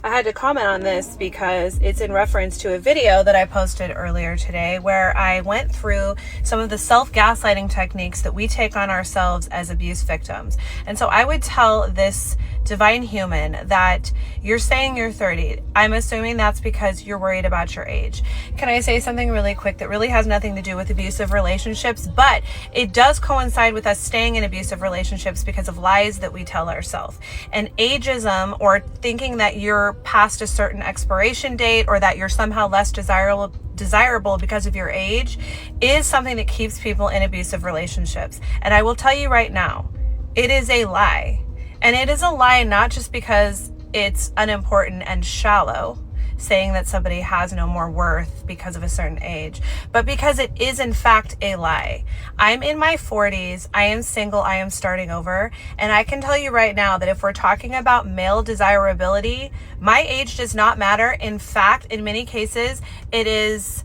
I had to comment on this because it's in reference to a video that I posted earlier today where I went through some of the self-gaslighting techniques that we take on ourselves as abuse victims. And so I would tell this divine human that you're saying you're 30. I'm assuming that's because you're worried about your age. Can I say something really quick that really has nothing to do with abusive relationships, but it does coincide with us staying in abusive relationships because of lies that we tell ourselves. And ageism, or thinking that you're past a certain expiration date or that you're somehow less desirable because of your age, is something that keeps people in abusive relationships. And I will tell you right now, it is a lie. And it is a lie not just because it's unimportant and shallow, saying that somebody has no more worth because of a certain age, but because it is in fact a lie. I'm in my 40s, I am single, I am starting over, and I can tell you right now that if we're talking about male desirability, my age does not matter. In fact, in many cases, it is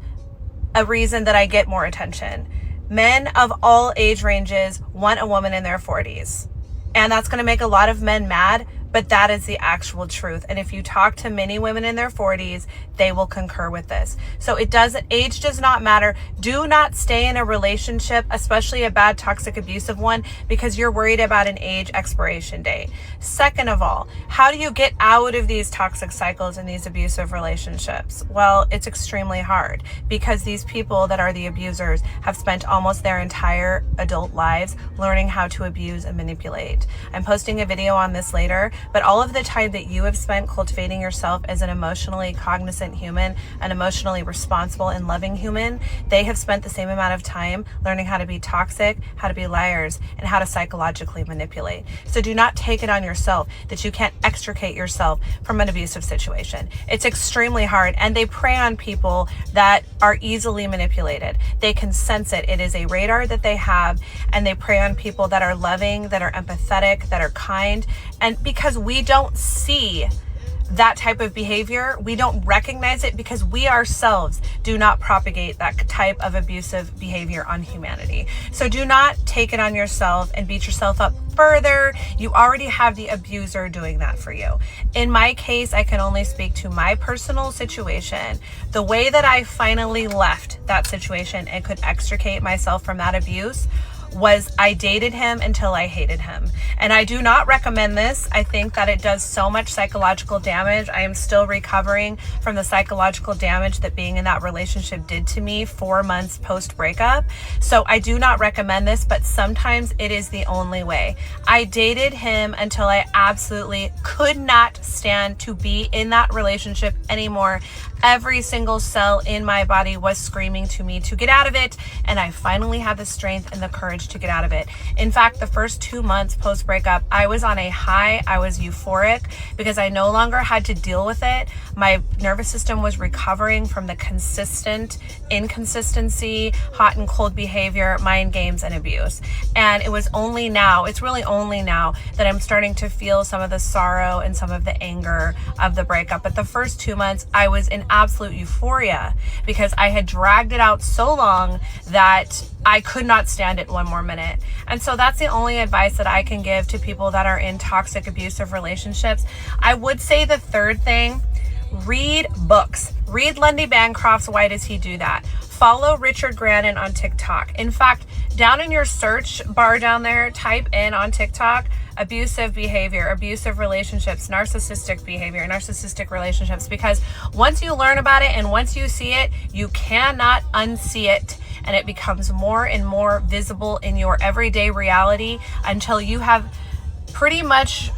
a reason that I get more attention. Men of all age ranges want a woman in their 40s. And that's going to make a lot of men mad, but that is the actual truth. And if you talk to many women in their 40s, they will concur with this. So age does not matter. Do not stay in a relationship, especially a bad, toxic, abusive one, because you're worried about an age expiration date. Second of all, how do you get out of these toxic cycles and these abusive relationships? Well, it's extremely hard because these people that are the abusers have spent almost their entire adult lives learning how to abuse and manipulate. I'm posting a video on this later, but all of the time that you have spent cultivating yourself as an emotionally cognizant human, an emotionally responsible and loving human, they have spent the same amount of time learning how to be toxic, how to be liars, and how to psychologically manipulate. So do not take it on yourself that you can't extricate yourself from an abusive situation. It's extremely hard, and they prey on people that are easily manipulated. They can sense it. It is a radar that they have, and they prey on people that are loving, that are empathetic, that are kind. And because we don't see that type of behavior, we don't recognize it because we ourselves do not propagate that type of abusive behavior on humanity. So do not take it on yourself and beat yourself up further. You already have the abuser doing that for you. In my case, I can only speak to my personal situation. The way that I finally left that situation and could extricate myself from that abuse was I dated him until I hated him. And I do not recommend this. I think that it does so much psychological damage. I am still recovering from the psychological damage that being in that relationship did to me 4 months post breakup. So I do not recommend this, but sometimes it is the only way. I dated him until I absolutely could not stand to be in that relationship anymore. Every single cell in my body was screaming to me to get out of it, and I finally had the strength and the courage to get out of it. In fact, the first 2 months post breakup, I was on a high. I was euphoric because I no longer had to deal with it. My nervous system was recovering from the consistent inconsistency, hot and cold behavior, mind games, and abuse. And it was only now, it's really only now that I'm starting to feel some of the sorrow and some of the anger of the breakup. But the first 2 months, I was in absolute euphoria because I had dragged it out so long that I could not stand it one more minute. And so that's the only advice that I can give to people that are in toxic, abusive relationships. I would say the third thing, read books. Read Lundy Bancroft's Why Does He Do That? Follow Richard Grannon on TikTok. In fact, down in your search bar down there, type in on TikTok, abusive behavior, abusive relationships, narcissistic behavior, narcissistic relationships, because once you learn about it and once you see it, you cannot unsee it. And it becomes more and more visible in your everyday reality until you have pretty much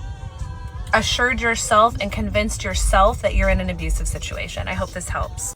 assured yourself and convinced yourself that you're in an abusive situation. I hope this helps.